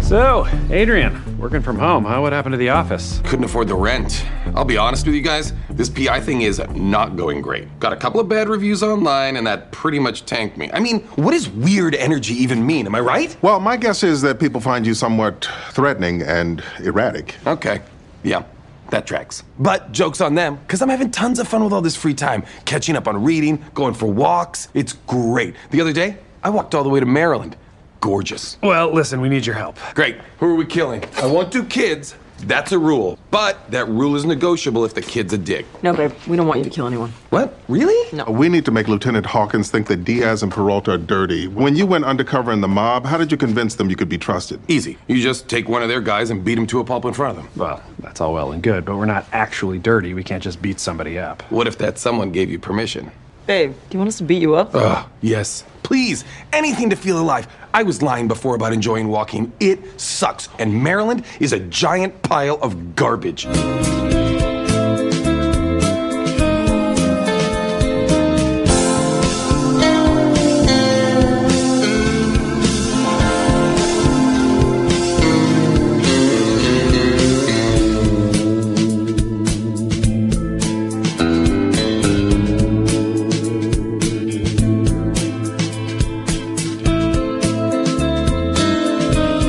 So, Adrian, working from home, huh? What happened to the office? Couldn't afford the rent. I'll be honest with you guys, this PI thing is not going great. Got a couple of bad reviews online, and that pretty much tanked me. I mean, what does weird energy even mean? Am I right? Well, my guess is that people find you somewhat threatening and erratic. Okay, yeah. That tracks. But joke's on them, because I'm having tons of fun with all this free time. Catching up on reading, going for walks. It's great. The other day, I walked all the way to Maryland. Gorgeous. Well, listen, we need your help. Great. Who are we killing? I want 2 kids. That's a rule. But that rule is negotiable if the kid's a dick. No, babe, we don't want you to kill anyone. What? Really? No. We need to make Lieutenant Hawkins think that Diaz and Peralta are dirty. When you went undercover in the mob, how did you convince them you could be trusted? Easy. You just take one of their guys and beat him to a pulp in front of them. Well, that's all well and good, but we're not actually dirty. We can't just beat somebody up. What if that someone gave you permission? Babe, do you want us to beat you up? Ugh, yes. Please, anything to feel alive. I was lying before about enjoying walking. It sucks, and Maryland is a giant pile of garbage.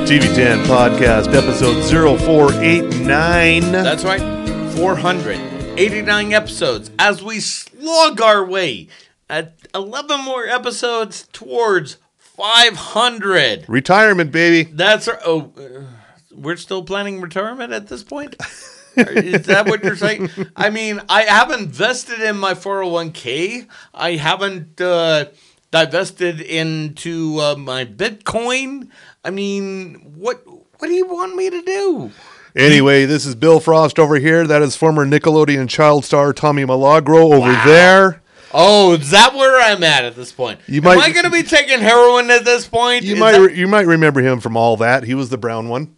TV10 Podcast, episode 0489. That's right, 489 episodes as we slog our way at 11 more episodes towards 500. Retirement, baby. That's right. Oh, we're still planning retirement at this point? Is that what you're saying? I mean, I haven't vested in my 401k. I haven't divested into my Bitcoin. I mean, what do you want me to do? Anyway, this is Bill Frost over here. That is former Nickelodeon child star Tommy Milagro over there. Oh, is that where I'm at this point? Am I going to be taking heroin at this point? You might remember him from all that. He was the brown one.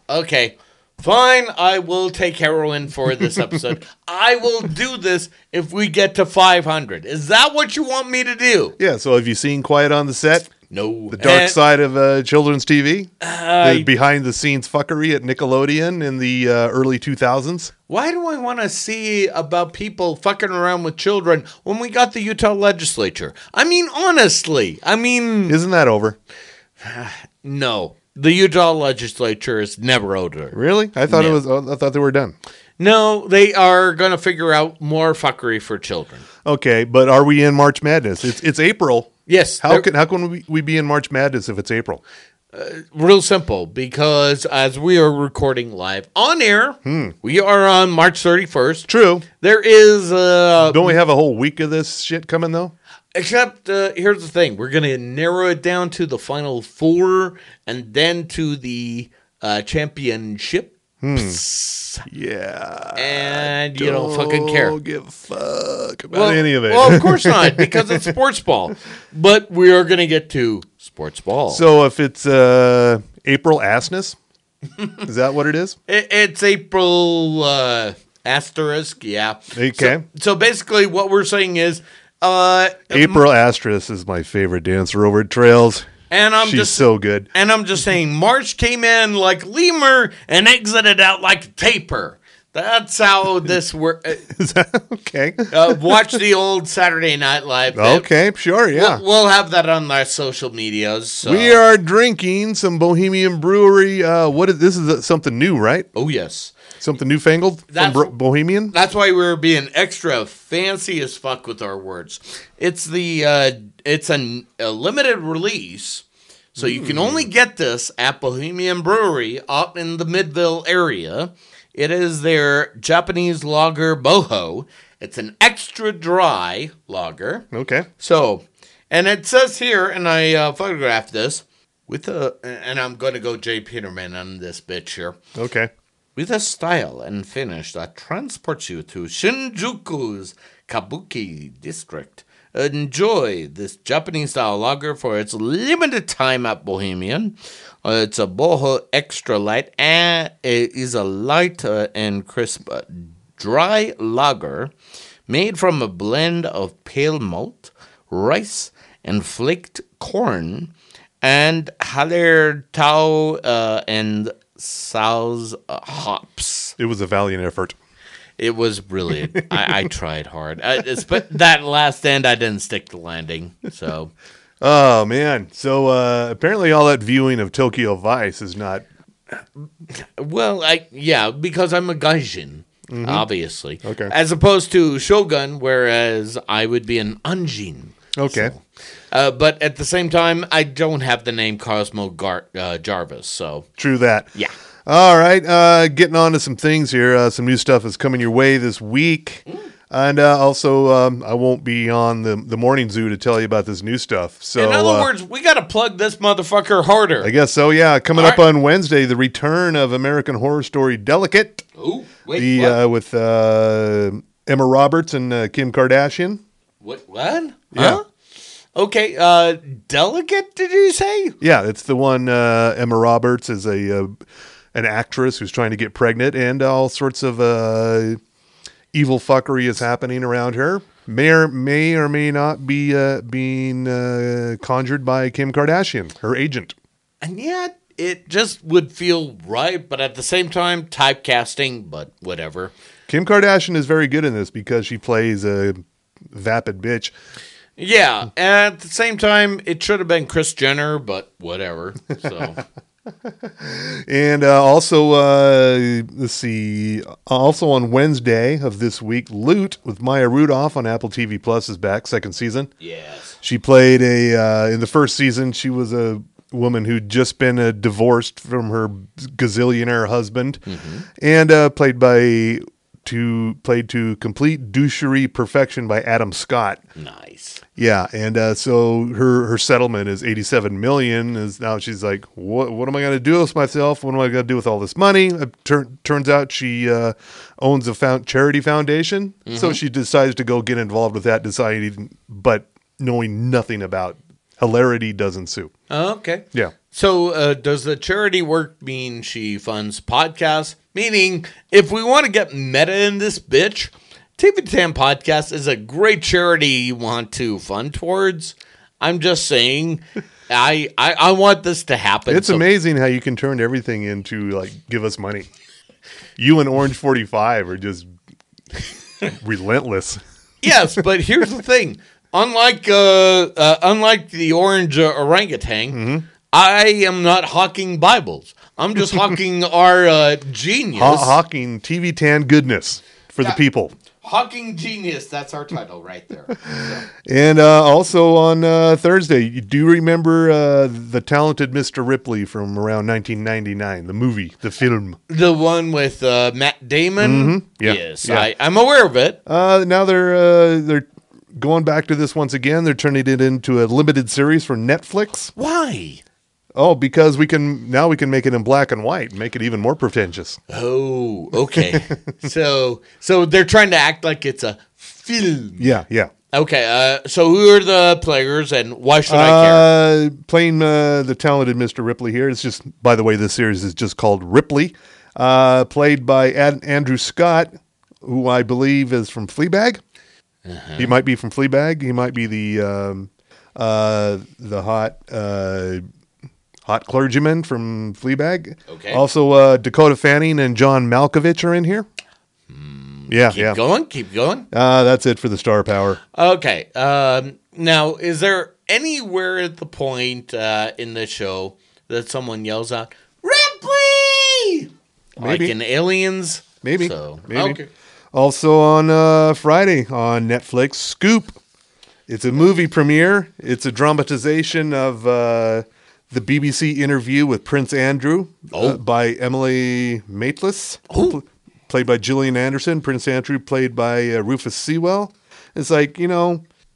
Okay, fine. I will take heroin for this episode. I will do this if we get to 500. Is that what you want me to do? Yeah, so have you seen Quiet on the Set? No. The dark side of children's TV? The behind-the-scenes fuckery at Nickelodeon in the early 2000s? Why do I want to see about people fucking around with children when we got the Utah legislature? I mean, honestly. Isn't that over? No. The Utah legislature is never over. Really? I thought I thought they were done. No, they are going to figure out more fuckery for children. Okay, but are we in March Madness? It's April. Yes. How can we be in March Madness if it's April? Real simple, because as we are recording live on air, we are on March 31st. True. There is... Don't we have a whole week of this shit coming, though? Except, here's the thing. We're going to narrow it down to the Final Four and then to the championship. Yeah. And you don't fucking care. Don't give a fuck about any of it. Well, of course not, because it's sports ball. But we are going to get to sports ball. So if it's April assness, is that what it is? It's April asterisk, yeah. Okay. So basically what we're saying is... April asterisk is my favorite dancer over at Trails. And She's so good. And I'm just saying, March came in like lemur and exited out like taper. That's how this works. Is that okay? Watch the old Saturday Night Live. Okay, sure, yeah. We'll have that on our social medias. So. We are drinking some Bohemian Brewery. This is something new, right? Oh, yes. Something newfangled from Bohemian? That's why we're being extra fancy as fuck with our words. It's a limited release, so you can only get this at Bohemian Brewery out in the Midville area. It is their Japanese lager Boho. It's an extra dry lager. Okay. So, and it says here, and I photographed this, and I'm going to go Jay Peterman on this bitch here. Okay. With a style and finish that transports you to Shinjuku's Kabuki district. Enjoy this Japanese-style lager for its limited time at Bohemian. It's a Boho Extra Light, and it is a light and crisp dry lager made from a blend of pale malt, rice, and flaked corn, and Haller Tau and Sal's Hops. It was a valiant effort. It was brilliant. I tried hard. But that last end, I didn't stick the landing. So, Oh, man. So apparently all that viewing of Tokyo Vice is not... well, because I'm a gaijin, obviously. Okay. As opposed to Shogun, whereas I would be an anjin. Okay. So, but at the same time, I don't have the name Cosmo Jarvis, so... True that. Yeah. All right, getting on to some things here. Some new stuff is coming your way this week. And also, I won't be on the Morning Zoo to tell you about this new stuff. So, in other words, we got to plug this motherfucker harder. I guess so, yeah. Coming All up right. on Wednesday, the return of American Horror Story Delicate. Ooh, wait, what? With Emma Roberts and Kim Kardashian. What? Yeah. Huh? Okay, Delicate, did you say? Yeah, it's the one Emma Roberts is an actress who's trying to get pregnant, and all sorts of evil fuckery is happening around her. May or may not be being conjured by Kim Kardashian, her agent. And yet, it just would feel right, but at the same time, typecasting, but whatever. Kim Kardashian is very good in this because she plays a vapid bitch. Yeah, and at the same time, it should have been Kris Jenner, but whatever. So, And also, let's see, also on Wednesday of this week, Loot with Maya Rudolph on Apple TV Plus is back, second season. yes. She played in the first season, she was a woman who'd just been divorced from her gazillionaire husband, and played to complete douchery perfection by Adam Scott. Nice. Yeah, and so her settlement is $87 million. Is now she's like, what am I going to do with myself? What am I going to do with all this money? Turns out she owns a charity foundation, so she decides to go get involved with that, but knowing nothing about hilarity does ensue. Okay. Yeah. So, does the charity work mean she funds podcasts? Meaning, if we want to get meta in this bitch, TV10 Podcast is a great charity you want to fund towards. I'm just saying, I want this to happen. It's amazing how you can turn everything into, like, give us money. You and Orange 45 are just relentless. Yes, but here's the thing. Unlike the orange orangutan, I am not hawking Bibles. I'm just hawking our genius. Hawking TV Tan goodness for the people. Hawking Genius, that's our title right there. So. And also on Thursday, you do remember The Talented Mr. Ripley from around 1999, the movie, the film. The one with Matt Damon? Yeah. Yes, Yeah. I'm aware of it. Now they're going back to this once again. They're turning it into a limited series for Netflix. Why? Oh, because we can make it in black and white, make it even more pretentious. Oh, okay. so they're trying to act like it's a film. Yeah. Okay, so who are the players and why should I care? Playing the talented Mr. Ripley here. It's just, by the way, this series is just called Ripley. Played by Andrew Scott, who I believe is from Fleabag. He might be from Fleabag. He might be the hot clergyman from Fleabag. Okay. Also, Dakota Fanning and John Malkovich are in here. Keep going. That's it for the star power. Okay. Now, is there anywhere at the point in the show that someone yells out, Ripley! Maybe. Like in Aliens? Maybe. So, Maybe. okay. Also on Friday on Netflix, Scoop. It's a movie premiere. It's a dramatization of the BBC interview with Prince Andrew by Emily Maitlis, played by Gillian Anderson. Prince Andrew played by Rufus Sewell. It's like,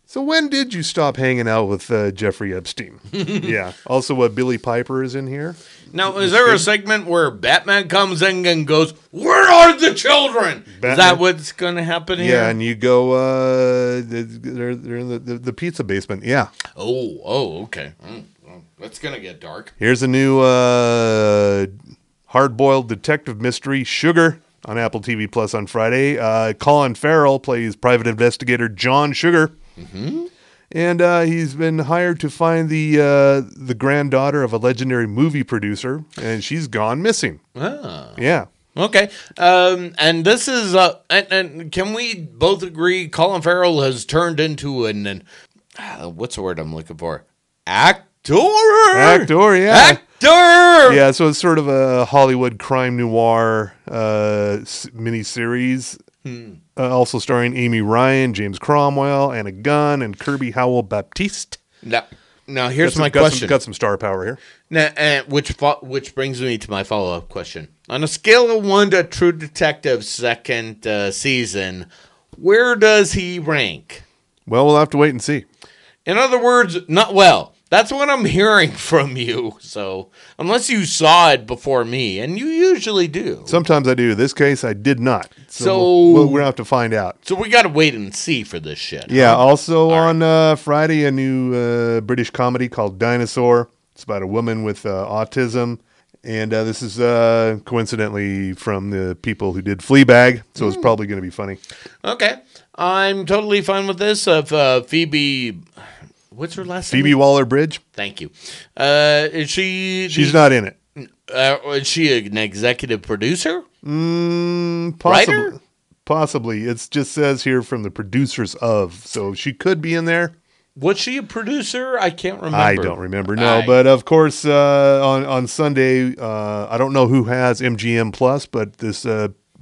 so when did you stop hanging out with Jeffrey Epstein? Yeah. Also, Billy Piper is in here. Now, is there a segment where Batman comes in and goes, "Where are the children?" Batman. Is that what's going to happen here? Yeah, and you go, they're in the pizza basement. Yeah. Oh, okay. Well, that's going to get dark. Here's a new hard-boiled detective mystery, Sugar, on Apple TV Plus on Friday. Colin Farrell plays private investigator John Sugar. And he's been hired to find the granddaughter of a legendary movie producer, and she's gone missing. Ah. Yeah. Okay. And this is, and can we both agree Colin Farrell has turned into what's the word I'm looking for? Actor, yeah. Actor! Yeah, so it's sort of a Hollywood crime noir miniseries. Also starring Amy Ryan, James Cromwell, Anna Gunn, and Kirby Howell-Baptiste. Now here's my question. Got some star power here. Now, which brings me to my follow-up question. On a scale of 1 to True Detective second season, where does he rank? Well, we'll have to wait and see. In other words, not well. That's what I'm hearing from you. So, unless you saw it before me, and you usually do. Sometimes I do. This case, I did not. So we're going to have to find out. So we got to wait and see for this shit. Yeah, huh? also on Friday, a new British comedy called Dinosaur. It's about a woman with autism. And this is coincidentally from the people who did Fleabag, so it's probably going to be funny. Okay. I'm totally fine with this. Phoebe... What's her last name? Phoebe Waller-Bridge. Thank you. Is she... She's not in it. Is she an executive producer? Possibly. Writer? Possibly. It just says here from the producers of, so she could be in there. Was she a producer? I can't remember. I don't remember, no. But of course, on Sunday, I don't know who has MGM Plus, but this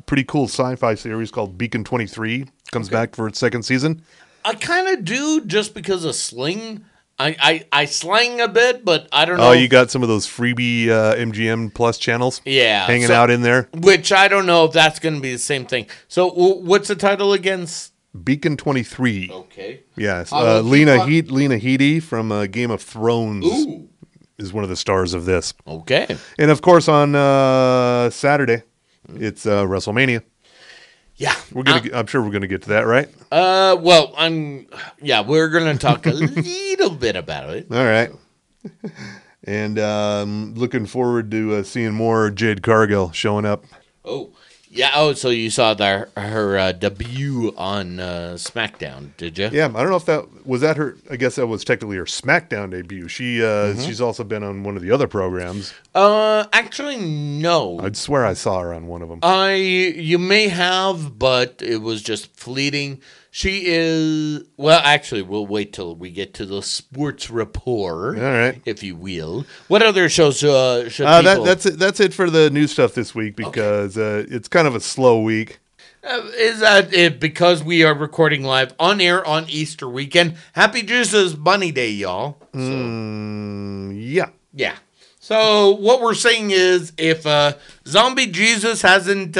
pretty cool sci-fi series called Beacon 23 comes back for its second season. I kind of do just because of sling. I slang a bit, but I don't know. Oh, you got some of those freebie MGM Plus channels hanging out in there? Which I don't know if that's going to be the same thing. So what's the title again? Beacon 23. Okay. Yes. Lena Headey from Game of Thrones is one of the stars of this. Okay. And of course on Saturday, it's WrestleMania. Yeah. I'm sure we're gonna get to that, right? Well, we're gonna talk a little bit about it. All right. And looking forward to seeing more Jade Cargill showing up. Oh, yeah. Oh, so you saw her debut on SmackDown, did you? Yeah, I don't know if that was her. I guess that was technically her SmackDown debut. She's also been on one of the other programs. Actually, no. I'd swear I saw her on one of them. You may have, but it was just fleeting. She is, well, actually, we'll wait till we get to the sports report. All right. If you will. What other shows should people... That's it for the new stuff this week because it's kind of a slow week. Is that it because we are recording live on air on Easter weekend? Happy Jesus Bunny Day, y'all. Yeah. Yeah. So what we're saying is if Zombie Jesus hasn't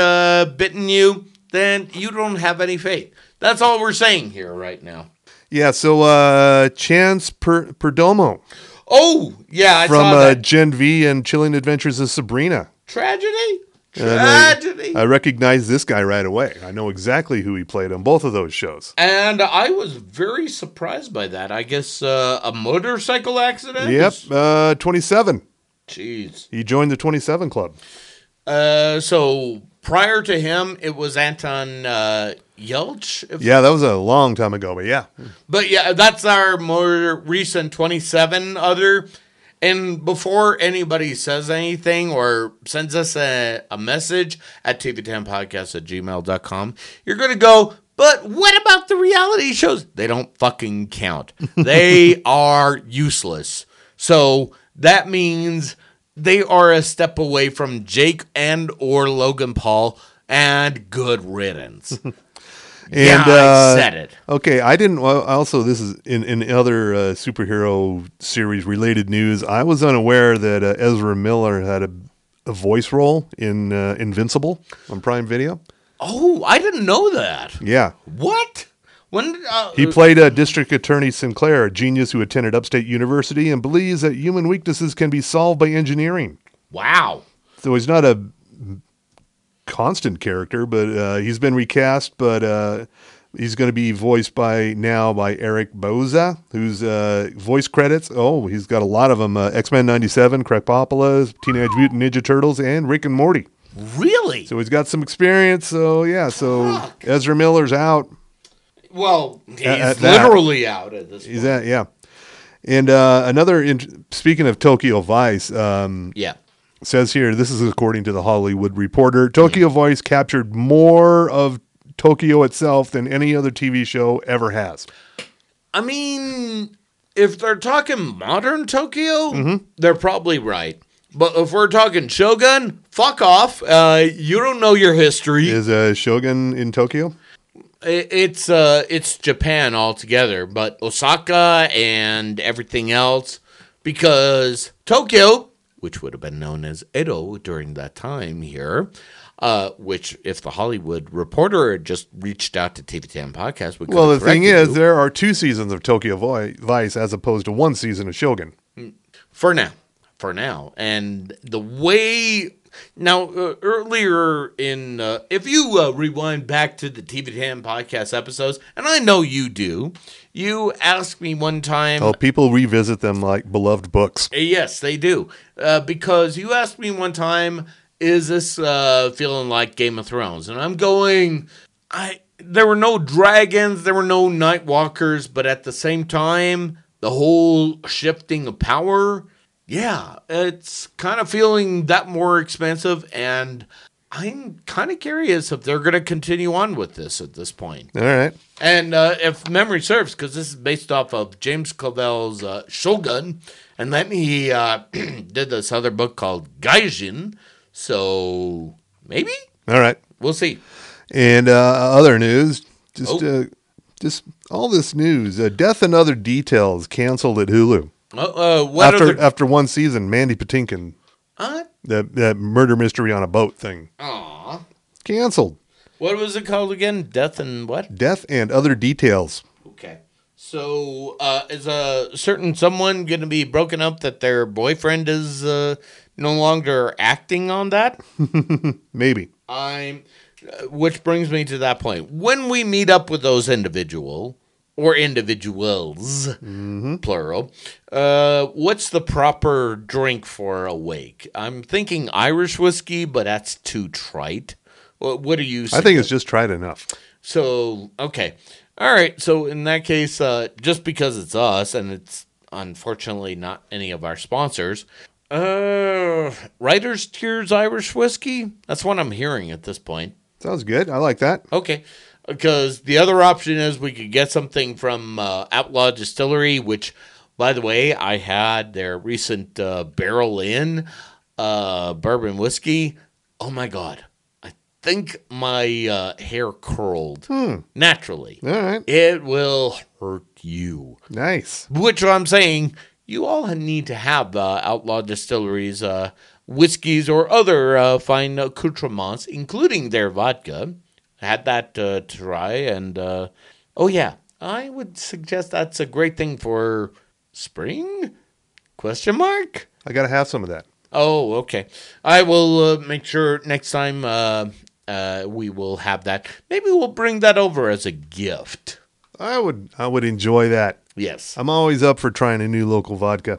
bitten you, then you don't have any faith. That's all we're saying here right now. Yeah, so Chance Perdomo. Oh, yeah, I saw that. From Gen V and Chilling Adventures of Sabrina. Tragedy? I recognize this guy right away. I know exactly who he played on both of those shows. And I was very surprised by that. I guess a motorcycle accident? Yep, 27. Jeez. He joined the 27 Club. So prior to him, it was Anton Yelch? Yeah, that was a long time ago, but yeah. But yeah, that's our more recent 27 other. And before anybody says anything or sends us a message at tv10podcast@gmail.com, you're going to go, but what about the reality shows? They don't fucking count. They are useless. So that means they are a step away from Jake and or Logan Paul, and good riddance. I said it. Okay, I didn't. Well, also, this is in other superhero series related news. I was unaware that Ezra Miller had a voice role in Invincible on Prime Video. Oh, I didn't know that. Yeah. What? When he played District Attorney Sinclair, a genius who attended Upstate University and believes that human weaknesses can be solved by engineering. Wow. So he's not a constant character, but he's been recast, but he's going to be voiced by Eric Boza, whose voice credits, he's got a lot of them, X-Men 97, Krapopolis, Teenage Mutant Ninja Turtles, and Rick and Morty. Really? So he's got some experience, so yeah, Ezra Miller's out. Well, he's At that. literally out at this point. He's at, yeah. And speaking of Tokyo Vice, Yeah. says here, this is according to the Hollywood Reporter, Tokyo Vice captured more of Tokyo itself than any other TV show ever has. I mean, if they're talking modern Tokyo, they're probably right. But if we're talking Shogun, fuck off. You don't know your history. Is Shogun in Tokyo? It's Japan altogether, but Osaka and everything else, because Tokyo, which would have been known as Edo during that time here, which if the Hollywood Reporter had just reached out to TV Tan Podcast, we could Well, have the thing corrected is, you. there are 2 seasons of Tokyo Vice as opposed to 1 season of Shogun. For now. And the way... Now, earlier in... if you rewind back to the TV Tan Podcast episodes, and I know you do, you asked me one time... Oh, people revisit them like beloved books. Yes, they do. Because you asked me one time, is this feeling like Game of Thrones? And I'm going... There were no dragons, there were no Night Walkers, but at the same time, the whole shifting of power... Yeah, it's kind of feeling that more expensive, and I'm kind of curious if they're going to continue on with this at this point. All right. And if memory serves, because this is based off of James Clavell's Shogun, and then he did this other book called Gaijin, so maybe? All right. We'll see. And other news, just all this news. Death and Other Details canceled at Hulu. After 1 season, Mandy Patinkin, that murder mystery on a boat thing. Aw. Canceled. What was it called again? Death and what? Death and Other Details. Okay. So is a certain someone going to be broken up that their boyfriend is no longer acting on that? Maybe. Which brings me to that point. When we meet up with those individuals, plural, what's the proper drink for a wake? I'm thinking Irish whiskey, but that's too trite. What do you say? I think it's just tried enough. So, okay. All right. So in that case, just because it's us and it's unfortunately not any of our sponsors, Writer's Tears Irish whiskey? That's what I'm hearing at this point. Sounds good. I like that. Okay. Because the other option is we could get something from Outlaw Distillery, which, by the way, I had their recent Barrel Inn bourbon whiskey. Oh, my God. I think my hair curled naturally. All right. It will hurt you. Nice. Which I'm saying, you all need to have Outlaw Distillery's whiskeys or other fine accoutrements, including their vodka. Had that to try, and oh yeah, I would suggest that's a great thing for spring? Question mark? I got to have some of that. Oh, okay. I will make sure next time we will have that. Maybe we'll bring that over as a gift. I would enjoy that. Yes. I'm always up for trying a new local vodka.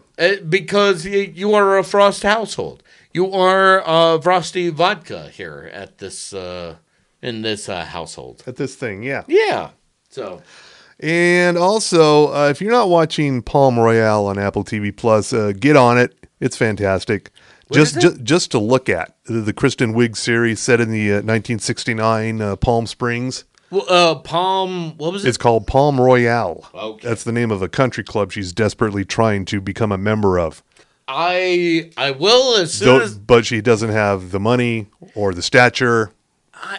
Because you are a Frost household. You are Frosty vodka here at this... in this household. At this thing, yeah. Yeah. So. And also, if you're not watching Palm Royale on Apple TV Plus, get on it. It's fantastic. Just to look at the Kristen Wiig series set in the 1969 Palm Springs. Well, Palm. What was it? It's called Palm Royale. Okay. That's the name of a country club she's desperately trying to become a member of. I will as soon as. But she doesn't have the money or the stature.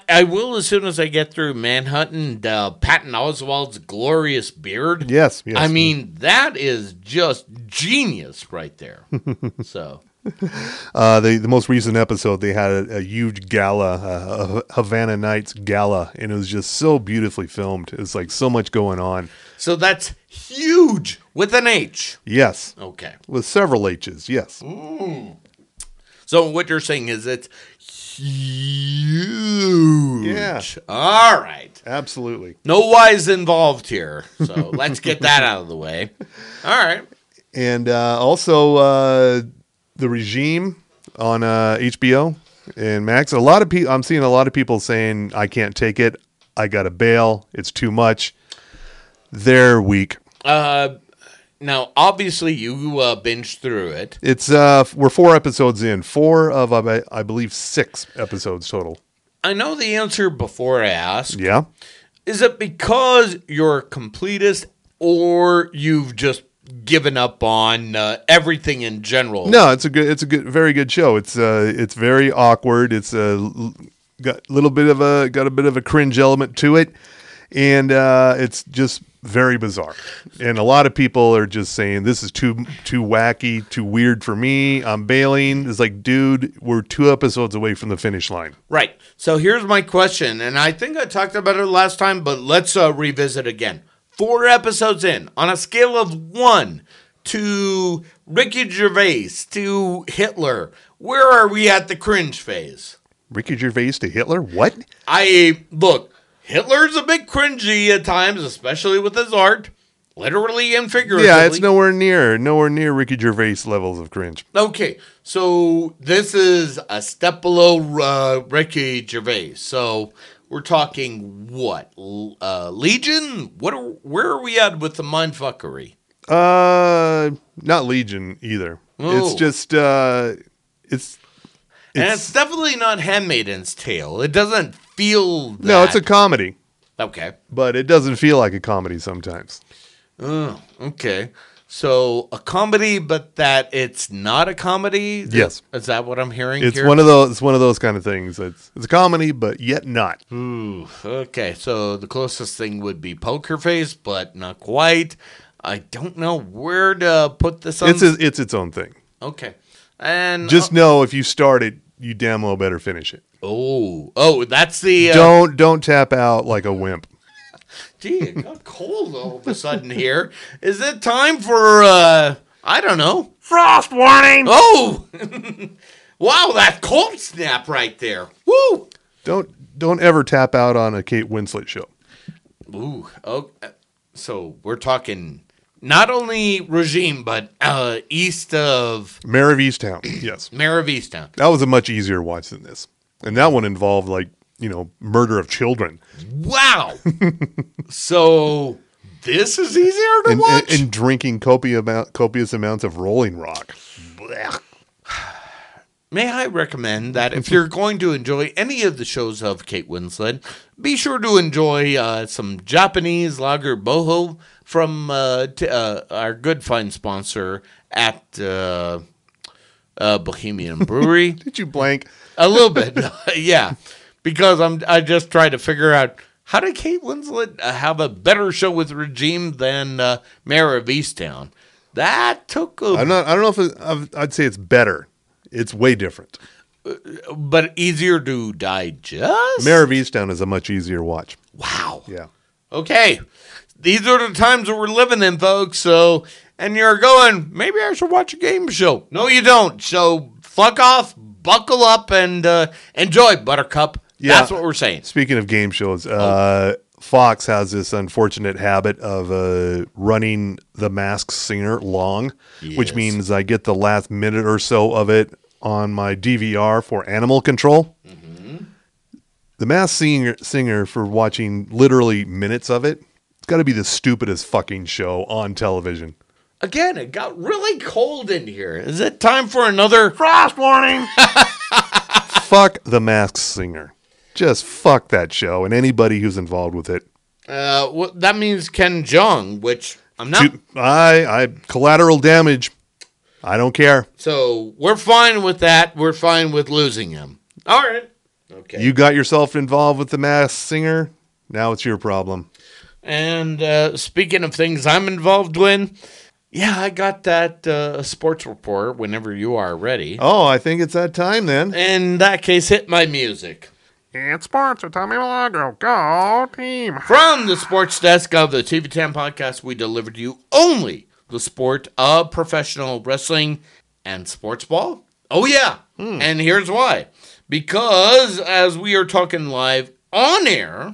I will as soon as I get through Manhunt and Patton Oswalt's glorious beard. Yes. I mean, that is just genius right there. So. The most recent episode, they had a huge gala, a Havana Nights gala, and it was just so beautifully filmed. It was like so much going on. So that's huge with an H. Yes. Okay. With several H's, yes. So what you're saying is it's huge. Yeah. All right. Absolutely. No Y's involved here. So let's get that out of the way. All right. And also The Regime on HBO and Max. I'm seeing a lot of people saying, I can't take it. I got to bail. It's too much. They're weak. Now, obviously, you binged through it. It's we're 4 episodes in. 4 of I believe 6 episodes total. I know the answer before I ask. Yeah. Is it because you're a completist, or you've just given up on everything in general? No, it's a very good show. It's very awkward. It's got a bit of a cringe element to it, and it's just very bizarre. And a lot of people are just saying this is too wacky, too weird for me. I'm bailing. It's like, dude, we're 2 episodes away from the finish line. Right. So here's my question, and I think I talked about it last time, but let's revisit again. 4 episodes in, on a scale of 1 to Ricky Gervais to Hitler, where are we at the cringe phase? Ricky Gervais to Hitler? What? Look, Hitler's a bit cringy at times, especially with his art, literally and figuratively. Yeah, it's nowhere near Ricky Gervais levels of cringe. Okay, so this is a step below Ricky Gervais. So we're talking what? Legion? Where are we at with the mindfuckery? Not Legion either. Oh. It's just And it's definitely not Handmaiden's Tale. It doesn't feel that. No, it's a comedy. Okay. But it doesn't feel like a comedy sometimes. Oh, okay. So a comedy, but that it's not a comedy? Yes. Is that what I'm hearing It's here? one of those kind of things. It's a comedy, but yet not. Ooh, okay. So the closest thing would be Poker Face, but not quite. I don't know where to put this on. It's its own thing. Okay. And Just know if you start it, you damn well better finish it. Oh, that's the Don't tap out like a wimp. Gee, it got cold all of a sudden here. Is it time for I don't know, Frost warning! Oh, wow, that cold snap right there. Woo! Don't ever tap out on a Kate Winslet show. Ooh, oh, so we're talking not only regime, but east of Mayor of Easttown, yes. Mayor of Easttown. That was a much easier watch than this. And that one involved, murder of children. Wow. So this is easier to watch? And drinking copious amounts of Rolling Rock. Blech. May I recommend that if you're going to enjoy any of the shows of Kate Winslet, be sure to enjoy some Japanese lager boho from our good fine sponsor at Bohemian Brewery. Did you blank? A little bit, yeah. Because I just try to figure out, how did Kate Winslet have a better show with regime than Mayor of Easttown? That took a... I don't know if I'd say it's better. It's way different. But easier to digest? Mayor of Easttown is a much easier watch. Wow. Yeah. Okay. These are the times that we're living in, folks. So, and you're going, maybe I should watch a game show. No, you don't. So, fuck off, buckle up, and enjoy, Buttercup. Yeah. That's what we're saying. Speaking of game shows, Fox has this unfortunate habit of running The Masked Singer long, which Yes. means I get the last minute or so of it on my DVR for animal control. Mm-hmm. The Masked Singer, for watching literally minutes of it, it's got to be the stupidest fucking show on television. Again, it got really cold in here. Is it time for another... Frost warning! Fuck The Masked Singer. Just fuck that show and anybody who's involved with it. Well, that means Ken Jeong, which I'm not... I collateral damage. I don't care. So we're fine with that. We're fine with losing him. All right. Okay. You got yourself involved with The Masked Singer. Now it's your problem. And speaking of things I'm involved in, yeah, I got that sports report whenever you are ready. Oh, I think it's that time then. In that case, hit my music. It's sports with Tommy Milagro. Go team! From the sports desk of the TV10 podcast, we deliver to you only the sport of professional wrestling and sports ball. Oh, yeah. And here's why. Because as we are talking live on air,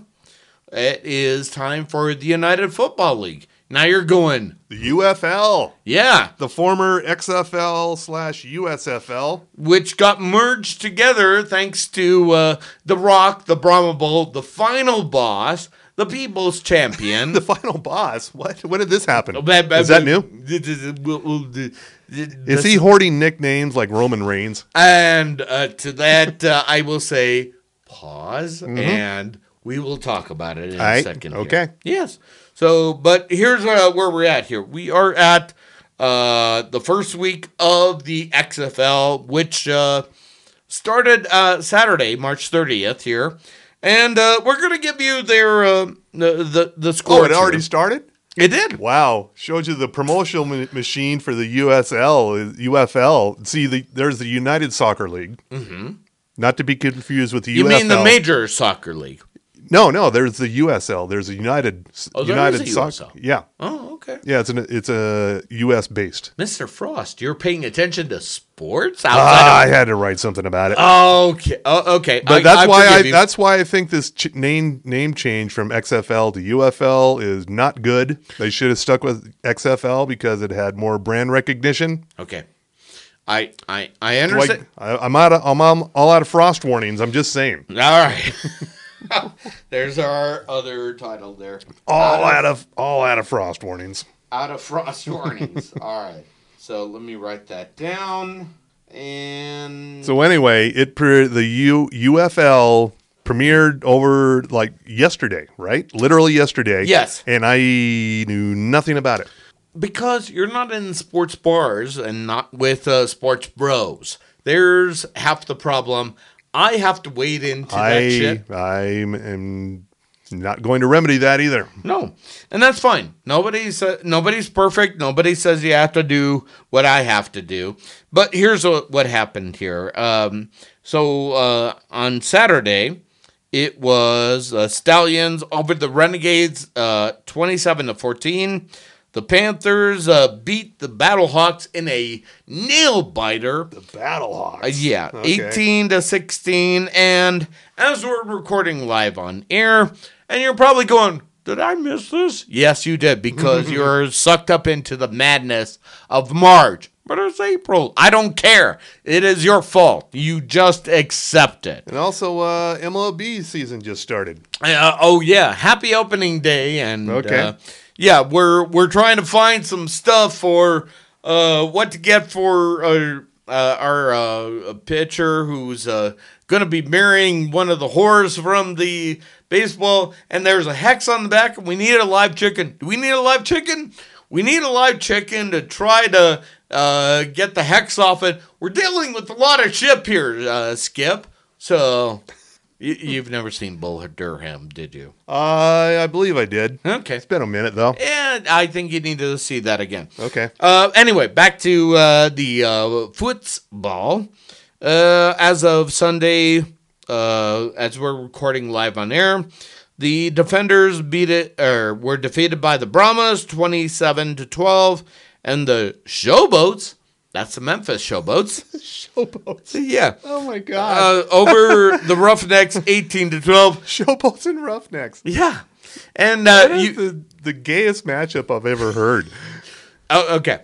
it is time for the United Football League. Now you're going, The UFL. yeah, The former XFL/USFL. which got merged together thanks to The Rock, the Brahma Bull, the final boss, the people's champion. The final boss. What? When did this happen? Is that new? Is he hoarding nicknames like Roman Reigns? And to that, I will say pause, and we will talk about it in a second. Okay. Here. Yes. So, but here's where we're at here. We are at the first week of the XFL, which started Saturday, March 30th here. And we're going to give you their the score. Oh, it already started? It did. Wow. Showed you the promotional machine for the UFL. See, there's the United Soccer League. Mm-hmm. Not to be confused with the UFL. You mean the Major Soccer League? No, there's the USL. There's a United USL. Yeah. Oh, okay. Yeah, it's a US based. Mr. Frost, you're paying attention to sports I had to write something about it. Okay. Okay. But that's why I think this name change from XFL to UFL is not good. They should have stuck with XFL because it had more brand recognition. Okay. I understand. I'm all out of Frost Warnings. I'm just saying. All right. There's our other title there. All out of Frost Warnings. Out of Frost Warnings. All right. So let me write that down. And so anyway, the UFL premiered over like yesterday, right? Literally yesterday. Yes. And I knew nothing about it. Because you're not in sports bars and not with sports bros. There's half the problem. I have to wade into that shit. I am not going to remedy that either. No. And that's fine. Nobody's perfect. Nobody says you have to do what I have to do. But here's what happened here. So on Saturday, it was Stallions over the Renegades 27-14. The Panthers beat the Battlehawks in a nail-biter. The Battlehawks? Yeah, okay. 18-16. And as we're recording live on air, and you're probably going, did I miss this? Yes, you did, because you're sucked up into the madness of March. But it's April. I don't care. It is your fault. You just accept it. And also, MLB season just started. Oh, yeah. Happy opening day. And okay. Yeah, we're trying to find some stuff for what to get for our pitcher who's going to be marrying one of the whores from the baseball, and there's a hex on the back, and we need a live chicken. Do we need a live chicken? We need a live chicken to try to get the hex off it. We're dealing with a lot of shit here, Skip. So... You've never seen Bull Durham, did you? I believe I did. Okay. It's been a minute, though. And I think you need to see that again. Okay. Anyway, back to the football. As of Sunday, as we're recording live on air, the Defenders were defeated by the Brahmas 27-12, and the Showboats. That's the Memphis Showboats. Showboats. Yeah. Oh, my God. Over the Roughnecks, 18-12. Showboats and Roughnecks. Yeah. And the gayest matchup I've ever heard. Oh, okay.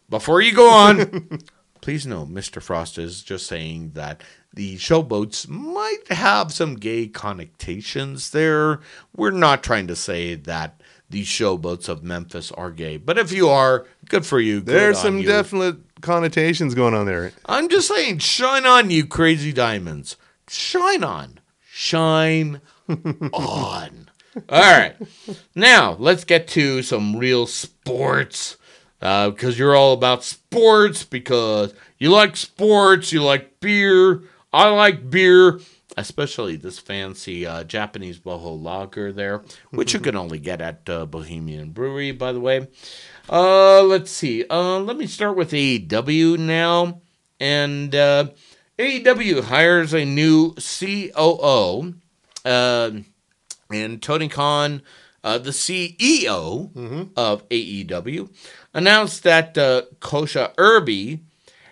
Before you go on, please know Mr. Frost is just saying that the Showboats might have some gay connotations there. We're not trying to say that the Showboats of Memphis are gay. But if you are, good for you. There's some definite connotations going on there. I'm just saying, shine on, you crazy diamonds. Shine on. Shine on. All right. Now, let's get to some real sports. Because you're all about sports, because you like sports, you like beer. I like beer. Especially this fancy Japanese boho lager there, which you can only get at Bohemian Brewery, by the way. Let's see. Let me start with AEW now. And AEW hires a new COO. And Tony Khan, the CEO of AEW, announced that Kosha Irby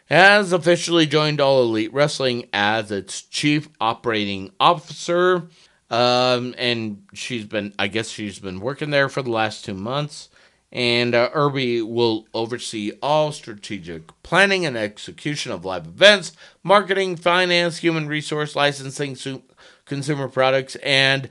has officially joined All Elite Wrestling as its chief operating officer. And she's been working there for the last 2 months. And Irby will oversee all strategic planning and execution of live events, marketing, finance, human resource, licensing, consumer products, and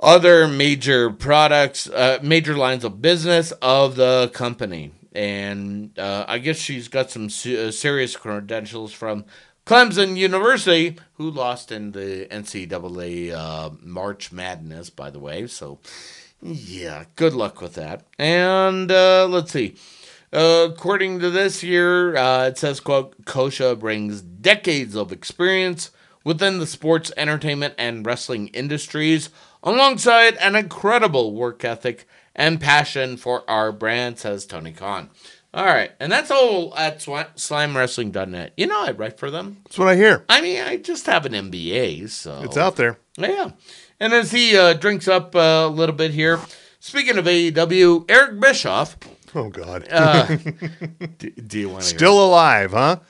other major products, major lines of business of the company. And I guess she's got some serious credentials from Clemson University, who lost in the NCAA March Madness, by the way. So, yeah, good luck with that. And let's see. According to this here, it says, quote, Kosha brings decades of experience within the sports, entertainment, and wrestling industries, alongside an incredible work ethic and passion for our brand, says Tony Khan. All right, and that's all at slamwrestling.net. You know I write for them. That's what I hear. I mean, I just have an MBA, so... It's out there. Yeah. And as he drinks up a little bit here, speaking of AEW, Eric Bischoff... Oh, God. Do you want to Still alive, huh?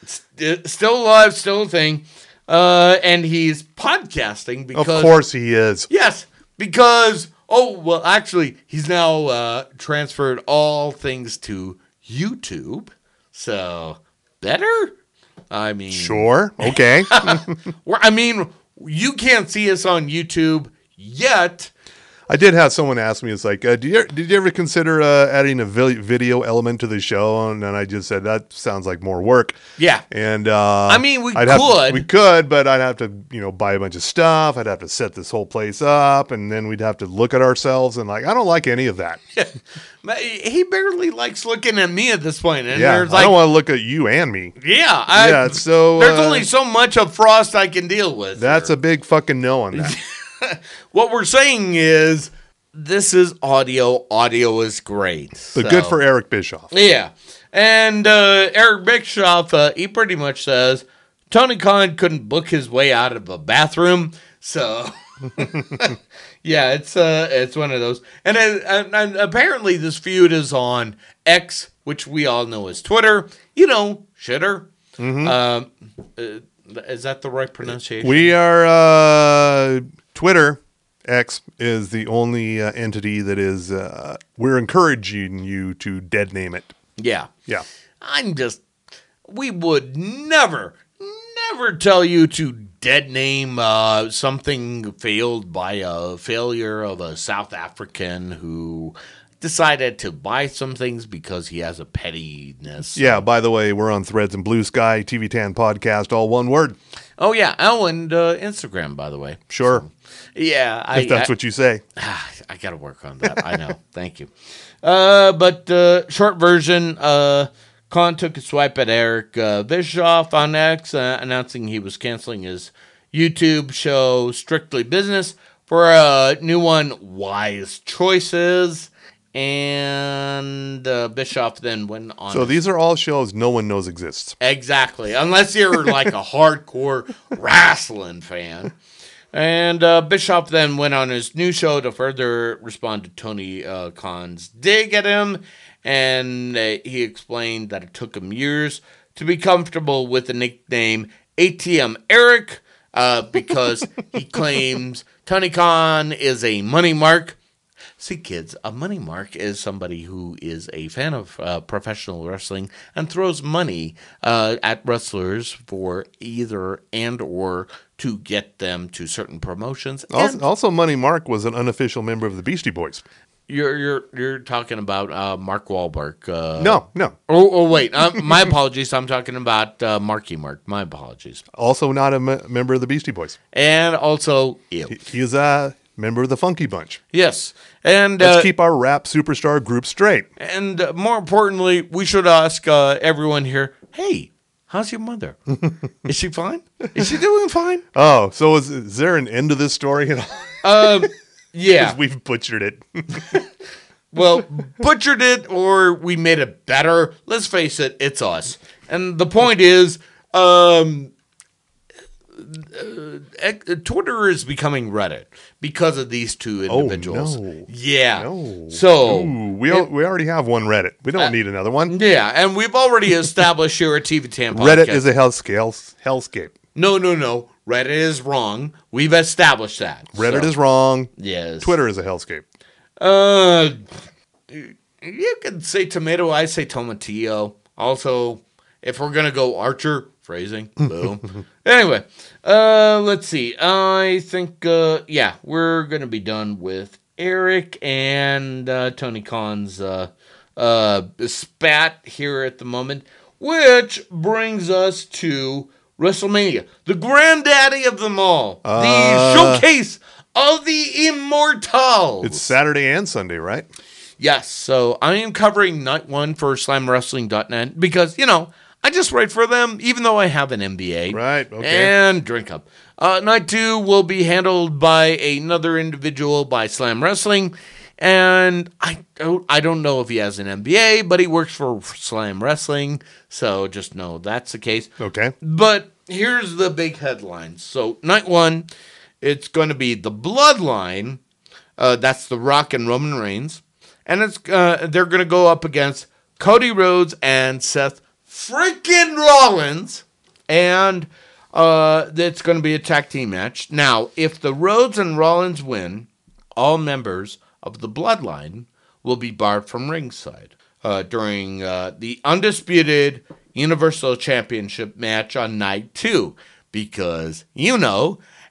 Still alive, still a thing. And he's podcasting because... Of course he is. Yes, because... Oh, well, actually, he's now transferred all things to YouTube. So, better? I mean... Sure. Okay. I mean, you can't see us on YouTube yet. I did have someone ask me, it's like, did you ever consider adding a video element to the show? And then I just said, that sounds like more work. Yeah. And I mean, we could, but I'd have to, buy a bunch of stuff. I'd have to set this whole place up, and then we'd have to look at ourselves. And I don't like any of that. He barely likes looking at me at this point. And yeah, I don't want to look at you and me. Yeah. So there's only so much of Frost I can deal with. That's a big fucking no on that. What we're saying is, this is audio. Audio is great. But good for Eric Bischoff. Yeah. And Eric Bischoff, he pretty much says, Tony Khan couldn't book his way out of a bathroom. So, yeah, it's one of those. And apparently this feud is on X, which we all know as Twitter. Shitter. Mm-hmm. Is that the right pronunciation? We are... Twitter, X, is the only entity that is, we're encouraging you to dead name it. Yeah. Yeah. We would never tell you to dead name something failed by a failure of a South African who decided to buy some things because he has a pettiness. Yeah, by the way, we're on Threads and Blue Sky, TV Tan Podcast, all one word. Oh, yeah. Oh, and Instagram, by the way. Sure. So, yeah. If that's what you say. I got to work on that. I know. Thank you. But short version, Khan took a swipe at Eric Bischoff on X, announcing he was canceling his YouTube show, Strictly Business, for a new one, Wise Choices. And Bischoff then went on. So these are all shows no one knows exists. Exactly. Unless you're like a hardcore wrestling fan. And Bischoff then went on his new show to further respond to Tony Khan's dig at him. And he explained that it took him years to be comfortable with the nickname ATM Eric because he claims Tony Khan is a money mark. See, kids, a money mark is somebody who is a fan of professional wrestling and throws money at wrestlers for either and or to get them to certain promotions. Also, Money Mark was an unofficial member of the Beastie Boys. You're talking about Mark Wahlberg. No. Oh, wait. My apologies. I'm talking about Marky Mark. My apologies. Also not a member of the Beastie Boys. And also, ew. He is a member of the Funky Bunch. Yes. And let's keep our rap superstar group straight. And more importantly, we should ask everyone here, hey, how's your mother? Is she fine? Is she doing fine? Oh, so is there an end to this story at all? Yeah. We've butchered it. Well, butchered it or we made it better. Let's face it, it's us. And the point is, Twitter is becoming Reddit because of these two individuals. Oh, no. Yeah. No. So we already have one Reddit. We don't need another one. Yeah, and we've already established here at TV Tan Podcast. Reddit is a hellscape. No. Reddit is wrong. We've established that. Reddit is wrong. Yes. Twitter is a hellscape. You can say tomato, I say tomatillo. Also, if we're going to go Archer, phrasing, boom. Anyway, let's see. I think, we're going to be done with Eric and Tony Khan's spat here at the moment, which brings us to WrestleMania, the granddaddy of them all, the showcase of the Immortals. It's Saturday and Sunday, right? Yes, so I am covering night one for SlamWrestling.net because, I just write for them, even though I have an MBA. Right, okay. And Drink Up. Night two will be handled by another individual by Slam Wrestling. And I don't know if he has an MBA, but he works for Slam Wrestling. So just know that's the case. Okay. But here's the big headlines. So night one, it's going to be the Bloodline. That's The Rock and Roman Reigns. And they're going to go up against Cody Rhodes and Seth freaking Rollins. And it's going to be a tag team match. Now, if the Rhodes and Rollins win, all members of the Bloodline will be barred from ringside during the undisputed Universal Championship match on night two. Because,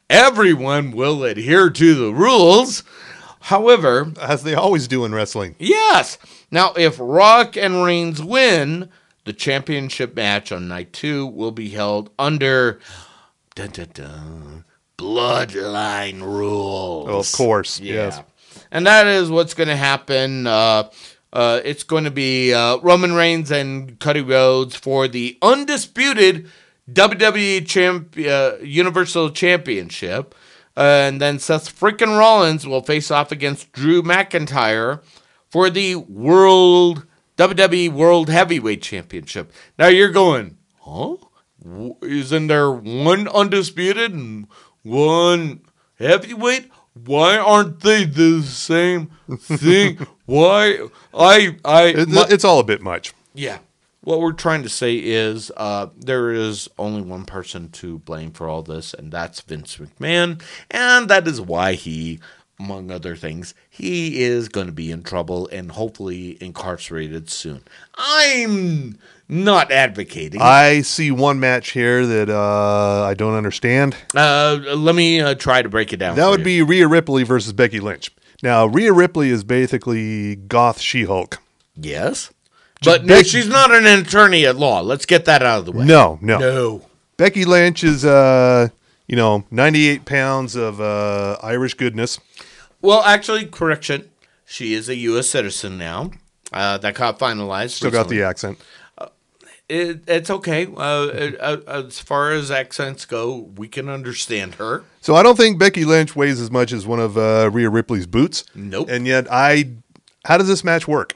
everyone will adhere to the rules. However, As they always do in wrestling. yes. Now, if Rock and Reigns win, the championship match on night two will be held under Bloodline rules. Oh, of course. Yeah. Yes. And that is what's going to happen. It's going to be Roman Reigns and Cody Rhodes for the undisputed WWE Universal Championship. And then Seth freaking Rollins will face off against Drew McIntyre for the WWE World Heavyweight Championship. Now you're going, huh? Isn't there one undisputed and one heavyweight? Why aren't they the same thing? Why? It's all a bit much. Yeah. What we're trying to say is there is only one person to blame for all this, and that's Vince McMahon. And that is why he, among other things, he is going to be in trouble and hopefully incarcerated soon. I'm not advocating. I see one match here that I don't understand. Let me try to break it down. That for would you. be Rhea Ripley versus Becky Lynch. Now, Rhea Ripley is basically goth She-Hulk. Yes. But no, she's not an attorney at law. Let's get that out of the way. No. Becky Lynch is, 98 pounds of Irish goodness. Well, actually, correction. She is a U.S. citizen now. That got finalized. Still got the accent. It's okay. As far as accents go, we can understand her. So I don't think Becky Lynch weighs as much as one of Rhea Ripley's boots. Nope. And yet, how does this match work?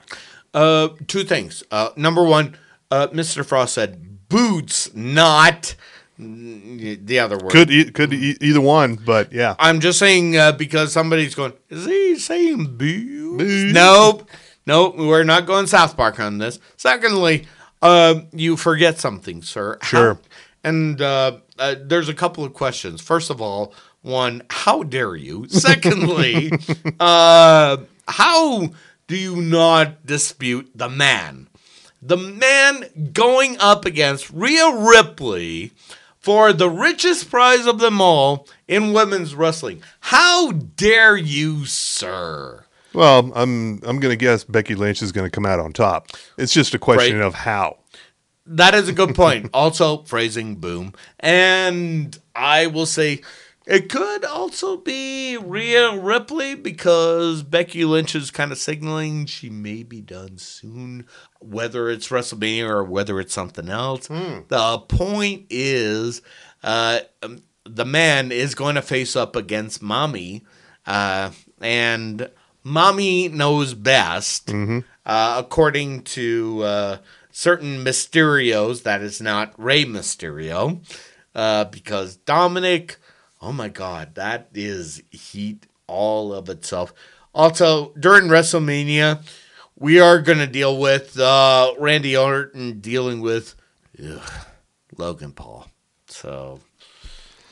Two things. Number one, Mr. Frost said boots, not the other word. Could either one, but yeah. I'm just saying because somebody's going, is he saying boots? Nope, we're not going South Park on this. Secondly, you forget something, sir. Sure. And there's a couple of questions. First of all, one, how dare you? Secondly, how do you not dispute the man? The man going up against Rhea Ripley for the richest prize of them all in women's wrestling. How dare you, sir? Well, I'm going to guess Becky Lynch is going to come out on top. It's just a question of how. That is a good point. Also, phrasing, boom. And I will say it could also be Rhea Ripley because Becky Lynch is kind of signaling she may be done soon, whether it's WrestleMania or whether it's something else. The point is the man is going to face up against Mommy, and Mommy knows best, according to certain Mysterios. That is not Rey Mysterio, because Dominic... Oh my God, that is heat all of itself. Also, during WrestleMania, we are going to deal with Randy Orton dealing with Logan Paul. So,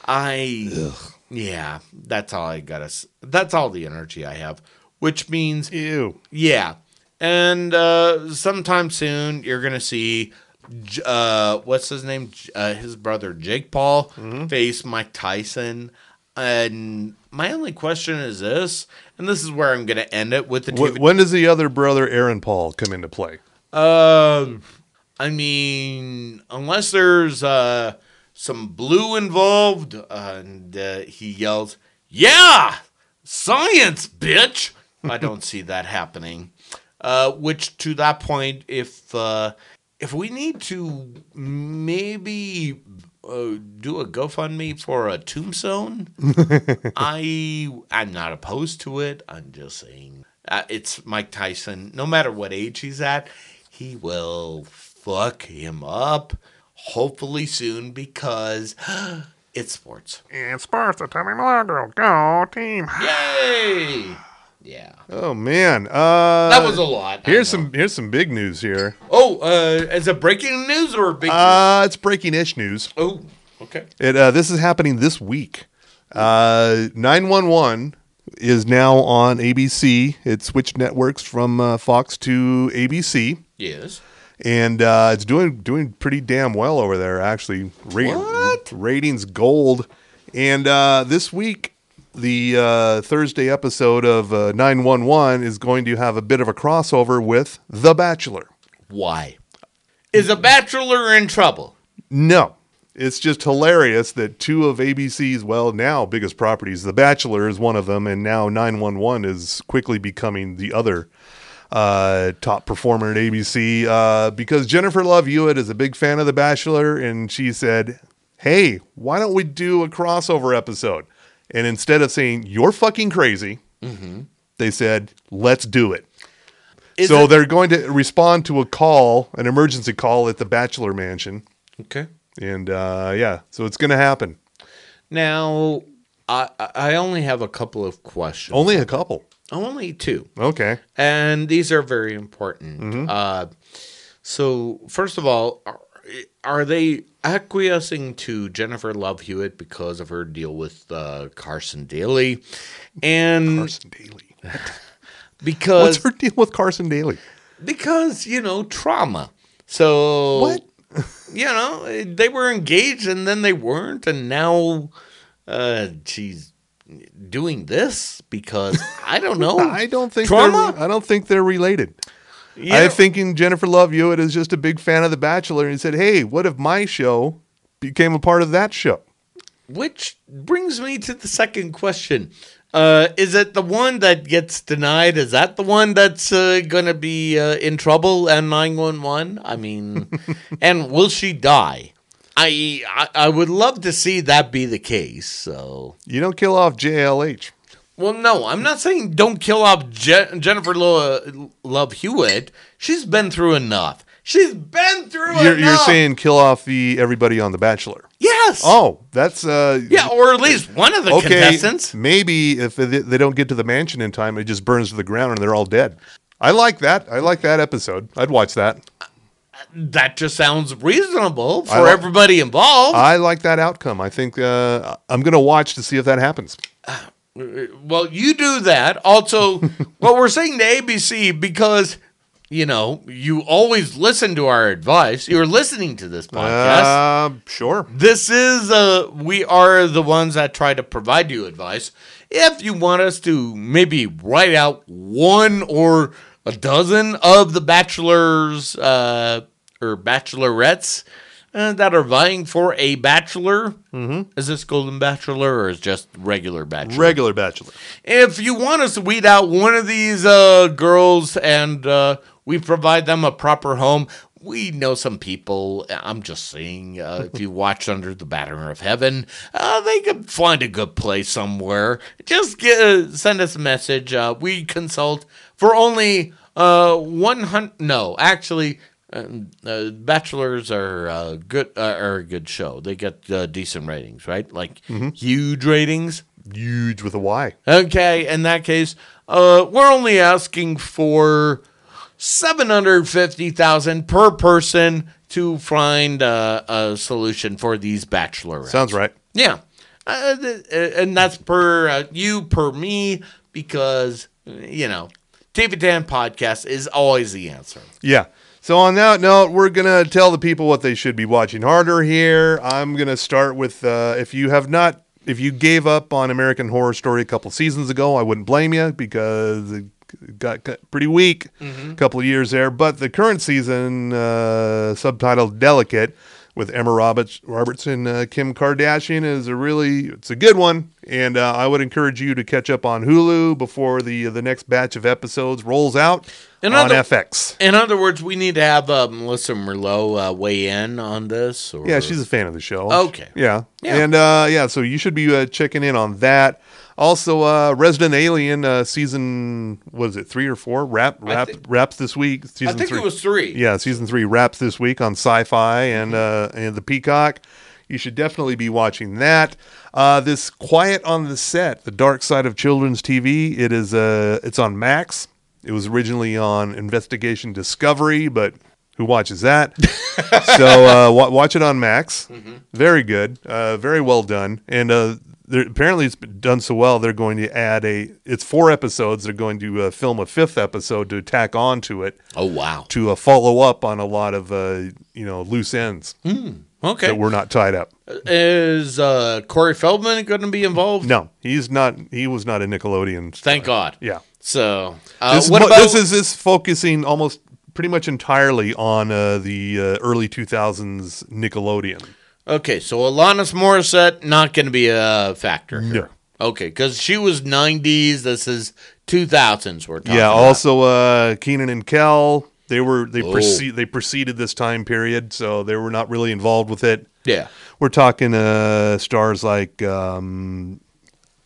yeah, that's all I got to. That's all the energy I have, which means, Ew. yeah, And sometime soon, you're going to see, what's his name? His brother, Jake Paul, face Mike Tyson. And my only question is this, and this is where I'm going to end it with the TV. When does the other brother, Aaron Paul, come into play? I mean, unless there's some blue involved, and he yells, "Yeah, science, bitch!" I don't see that happening. Which, to that point, if we need to maybe do a GoFundMe for a tombstone, I'm not opposed to it. I'm just saying, it's Mike Tyson. No matter what age he's at, he will fuck him up. Hopefully soon, because it's sports. It's sports. Tommy Milagro. Go team. Yay! Yeah. Oh man, That was a lot. Here's some big news here. Oh, is it breaking news or big news? It's breaking-ish news. Oh, okay. This is happening this week. 911 is now on ABC. It switched networks from Fox to ABC. Yes. And it's doing pretty damn well over there, actually. Ratings gold. And this week, the Thursday episode of 911 is going to have a bit of a crossover with The Bachelor. Why? Is a bachelor in trouble? No. It's just hilarious that two of ABC's, now biggest properties, The Bachelor is one of them, and now 911 is quickly becoming the other top performer at ABC, because Jennifer Love Hewitt is a big fan of The Bachelor, and she said, hey, why don't we do a crossover episode? And instead of saying, you're fucking crazy, they said, let's do it. They're going to respond to a call, an emergency call at the Bachelor Mansion. Okay. And so it's going to happen. Now, I only have a couple of questions. Only a couple? Only two. Okay. And these are very important. So, first of all, are they acquiescing to Jennifer Love Hewitt because of her deal with Carson Daly? And Carson Daly. Because what's her deal with Carson Daly? Because, trauma. So what? They were engaged and then they weren't, and now she's doing this because I don't know. I don't think trauma. I don't think they're related. I'm thinking Jennifer Love Hewitt is just a big fan of The Bachelor, and he said, "Hey, what if my show became a part of that show?" Which brings me to the second question. Is it the one that gets denied? Is that the one that's going to be in trouble and 911? I mean, and will she die? I would love to see that be the case. So you don't kill off JLH. Well, no, I'm not saying don't kill off Jennifer Love Hewitt. She's been through enough. She's been through enough. You're saying kill off everybody on The Bachelor. Yes. Oh, that's yeah, or at least one of the contestants. Maybe if they don't get to the mansion in time, it just burns to the ground and they're all dead. I like that. I like that episode. I'd watch that. That just sounds reasonable for everybody involved. I like that outcome. I think I'm going to watch to see if that happens. Well, you do that. Also, what we're saying to ABC, because you always listen to our advice. You're listening to this podcast. Sure. This is, we are the ones that try to provide you advice. If you want us to maybe write out one or a dozen of the bachelors or bachelorettes that are vying for a bachelor. Is this Golden Bachelor or is just regular bachelor? Regular bachelor. If you want us to weed out one of these girls and we provide them a proper home, we know some people. I'm just saying, if you watch Under the Banner of Heaven, they could find a good place somewhere. Just send us a message. We consult for only 100. No, actually. Bachelors are a good show. They get decent ratings, right? Like huge ratings. Huge with a Y. Okay, in that case, we're only asking for $750,000 per person to find a solution for these bachelorettes. Sounds right. Yeah, and that's per you, per me, because TV Dan Podcast is always the answer. Yeah. So on that note, we're going to tell the people what they should be watching harder here. I'm going to start with, if you gave up on American Horror Story a couple seasons ago, I wouldn't blame you because it got pretty weak a couple of years there. But the current season, subtitled Delicate, with Emma Roberts and Kim Kardashian it's a good one. And I would encourage you to catch up on Hulu before the next batch of episodes rolls out on FX. In other words, we need to have Melissa Merlot weigh in on this. Or... Yeah, she's a fan of the show. Okay. Yeah. And so you should be checking in on that. Also, Resident Alien season, what is it, 3 or 4? Wraps this week. I think it was 3. Yeah, season 3 wraps this week on Sci-Fi and the Peacock. You should definitely be watching that. This Quiet on the Set, the dark side of children's TV. It's on Max. It was originally on Investigation Discovery, but who watches that? So watch it on Max. Very good. Very well done. And apparently it's been done so well, they're going to add it's 4 episodes. They're going to film a 5th episode to tack on to it. Oh, wow. To follow up on a lot of, loose ends. Okay. That were not tied up. Is Corey Feldman going to be involved? No, he's not. He was not a Nickelodeon star. Thank God. Yeah. So, this is focusing almost pretty much entirely on the early 2000s Nickelodeon. Okay, so Alanis Morissette not going to be a factor here. No. Okay, because she was 90s. This is 2000s. We're talking. Yeah. about. Also, Keenan and Kel. They preceded this time period, so they were not really involved with it. Yeah. We're talking stars like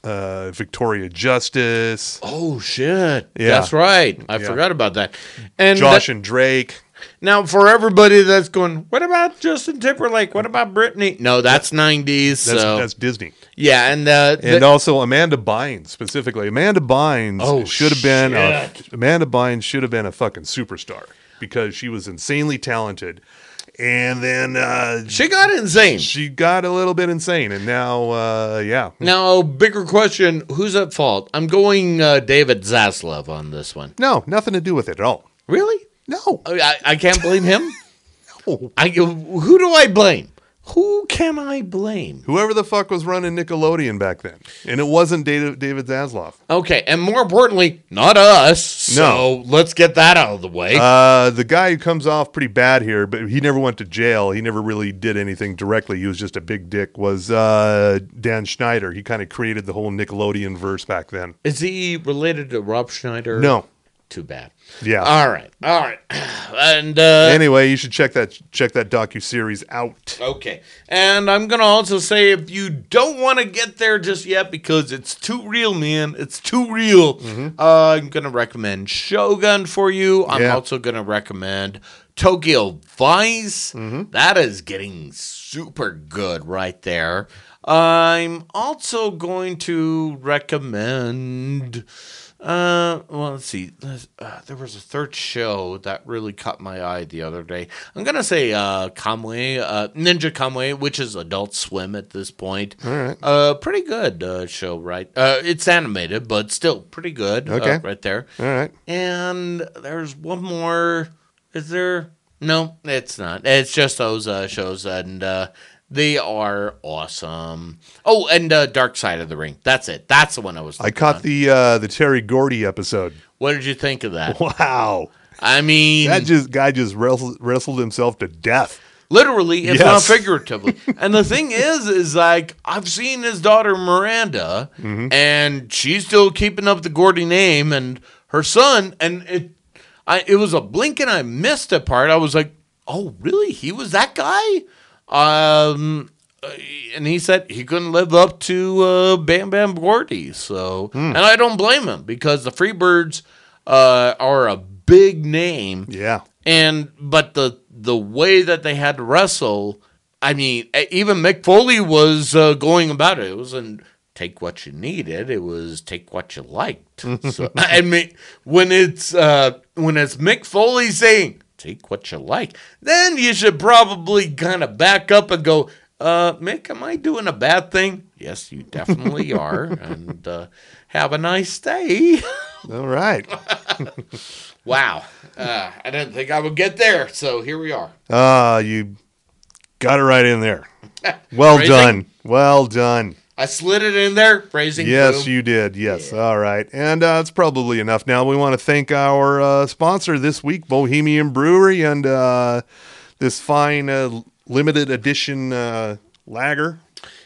Victoria Justice. Oh shit! Yeah. That's right. I forgot about that. And Josh and Drake. Now, for everybody that's going, what about Justin Timberlake? What about Britney? No, that's 90s. That's Disney. Yeah, and also Amanda Bynes specifically. Amanda Bynes should have been a fucking superstar because she was insanely talented. And then she got insane. She got a little bit insane, and now, yeah. Now, bigger question: who's at fault? I'm going David Zaslav on this one. No, nothing to do with it at all. Really? No, I can't blame him. No. Who do I blame? Who can I blame? Whoever the fuck was running Nickelodeon back then, and it wasn't David Zaslav. Okay, and more importantly, not us. So let's get that out of the way. The guy who comes off pretty bad here, but he never went to jail. He never really did anything directly. He was just a big dick. Was Dan Schneider? He kind of created the whole Nickelodeon verse back then. Is he related to Rob Schneider? No. Too bad. Yeah. All right. And anyway, you should check that docuseries out. Okay. And I'm gonna also say, if you don't want to get there just yet because it's too real, man, it's too real. I'm gonna recommend Shogun for you. I'm also gonna recommend Tokyo Vice. That is getting super good right there. I'm also going to recommend. Well, let's see. There was a third show that really caught my eye the other day. I'm gonna say Ninja Kamui, which is Adult Swim at this point. All right. Pretty good show, right? It's animated, but still pretty good. Okay. Right there. All right. And there's one more. Is there? No, it's not. It's just those shows, and they are awesome. Oh, and Dark Side of the Ring. That's it. That's the one I was. I caught the Terry Gordy episode. What did you think of that? Wow. I mean, guy just wrestled himself to death. Literally, if not figuratively. And the thing is like, I've seen his daughter Miranda, and she's still keeping up the Gordy name, and her son, and it was a blink and I missed a part. I was like, oh, really? He was that guy? And he said he couldn't live up to Bam Bam Gordy. So, and I don't blame him because the Freebirds are a big name. Yeah. But the way that they had to wrestle, I mean, even Mick Foley was going about it. It wasn't take what you needed. It was take what you liked. So, I mean, when it's Mick Foley saying, take what you like, then you should probably kind of back up and go, Mick, am I doing a bad thing? Yes, you definitely are. And have a nice day. All right. Wow. I didn't think I would get there, so here we are. You got it right in there. Well Phrasing? done. Well done. I slid it in there, phrasing. Yes, boom. you did. Yes. Yeah. All right. And it's probably enough. Now we want to thank our sponsor this week, Bohemian Brewery, and this fine limited edition lager.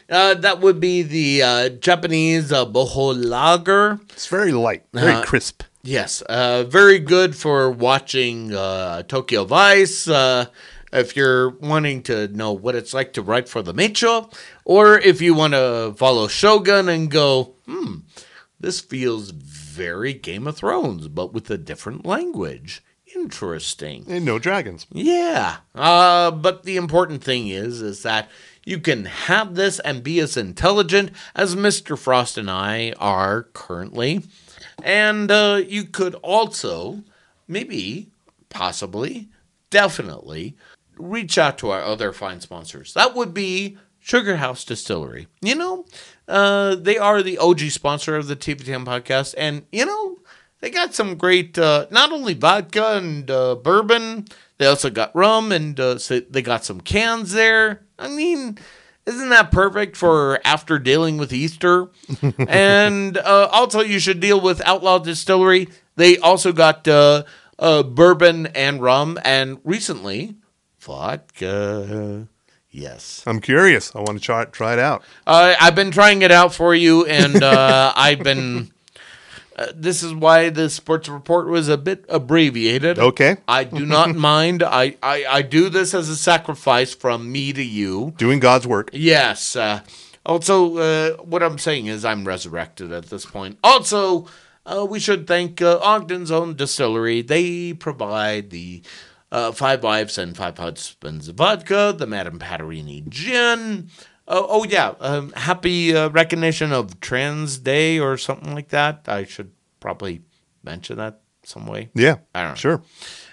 That would be the Japanese Boho Lager. It's very light, very crisp. Yes, very good for watching Tokyo Vice. If you're wanting to know what it's like to write for the Mecho, or if you want to follow Shogun and go, this feels very Game of Thrones, but with a different language. Interesting. And no dragons. Yeah. But the important thing is that you can have this and be as intelligent as Mr. Frost and I are currently. And you could also, maybe, possibly, definitely, reach out to our other fine sponsors. That would be Sugar House Distillery. You know, they are the OG sponsor of the TV10 podcast. And, you know, they got some great, not only vodka and bourbon, they also got rum and so they got some cans there. I mean, isn't that perfect for after dealing with Easter? And also, you should deal with Outlaw Distillery. They also got bourbon and rum, and recently, vodka. Yes. I'm curious. I want to try it out. I've been trying it out for you, and I've been... this is why the sports report was a bit abbreviated. Okay. I do not mind. I do this as a sacrifice from me to you. Doing God's work. Yes. Also, what I'm saying is I'm resurrected at this point. Also, we should thank Ogden's own distillery. They provide the 5 Wives and 5 Husbands vodka, the Madame Patarini gin. Happy recognition of Trans Day or something like that. I should probably mention that some way. Yeah. I don't know. Sure.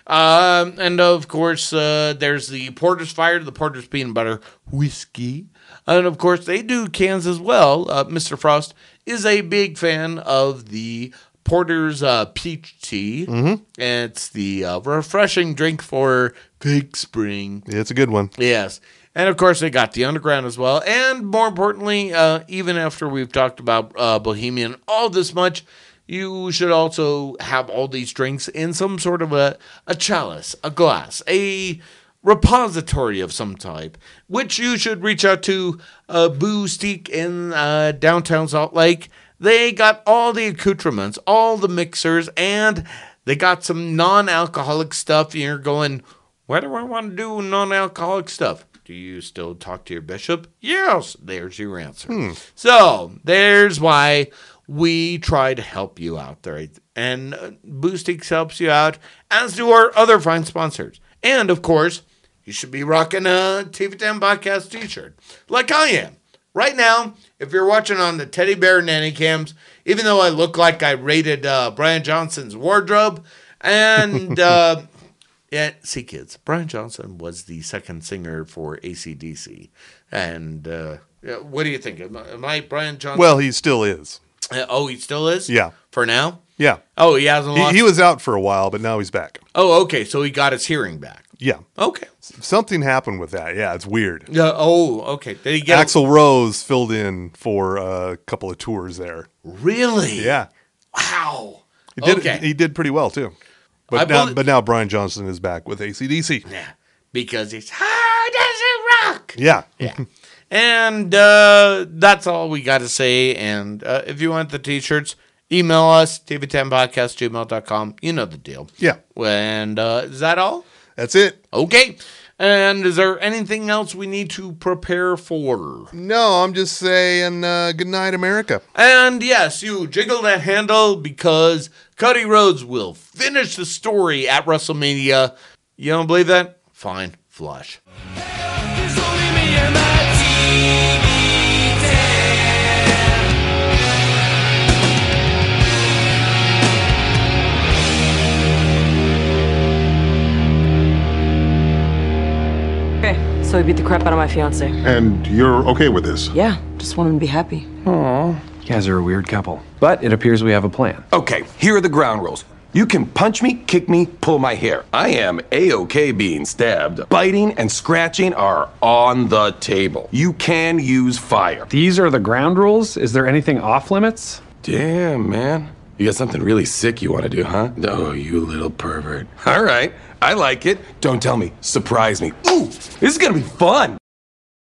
And of course, there's the Porter's Fire, the Porter's Peanut Butter Whiskey. And of course, they do cans as well. Mr. Frost is a big fan of the Porter's Peach Tea. Mm-hmm. It's the refreshing drink for Big Spring. Yeah, it's a good one. Yes. And, of course, they got the Underground as well. And, more importantly, even after we've talked about Bohemian all this much, you should also have all these drinks in some sort of a chalice, a glass, a repository of some type, which you should reach out to Boostique in downtown Salt Lake. They got all the accoutrements, all the mixers, and they got some non-alcoholic stuff. You're going, why do I want to do non-alcoholic stuff? Do you still talk to your bishop? Yes, there's your answer. So, there's why we try to help you out there. And Boostix helps you out, as do our other fine sponsors. And, of course, you should be rocking a TV10 Podcast t-shirt, like I am. Right now, if you're watching on the Teddy Bear Nanny Cams, even though I look like I raided Brian Johnson's wardrobe, and... Yeah, see, kids, Brian Johnson was the second singer for AC/DC. And what do you think? Am I Brian Johnson? Well, he still is. He still is? Yeah. For now? Yeah. Oh, he hasn't lost? He was out for a while, but now he's back. Oh, okay, so he got his hearing back. Yeah. Okay. Something happened with that. Yeah, it's weird. Okay. Did he get Axl Rose filled in for a couple of tours there. Really? Yeah. Wow. He did pretty well, too. But now Brian Johnson is back with AC/DC. Yeah, because it's hard as a rock. Yeah. Yeah. And that's all we got to say. And if you want the t-shirts, email us, tv10podcast@gmail.com. You know the deal. Yeah. And is that all? That's it. Okay. And is there anything else we need to prepare for? No, I'm just saying good night, America. And yes, you jiggle that handle because Cody Rhodes will finish the story at WrestleMania. You don't believe that? Fine. Flush. Okay, so he beat the crap out of my fiance. And you're okay with this? Yeah, just want him to be happy. You guys are a weird couple. But it appears we have a plan. Okay, here are the ground rules. You can punch me, kick me, pull my hair. I am A-OK being stabbed. Biting and scratching are on the table. You can use fire. These are the ground rules? Is there anything off limits? Damn, man. You got something really sick you want to do, huh? Oh, you little pervert. All right, I like it. Don't tell me. Surprise me. Ooh, this is gonna be fun.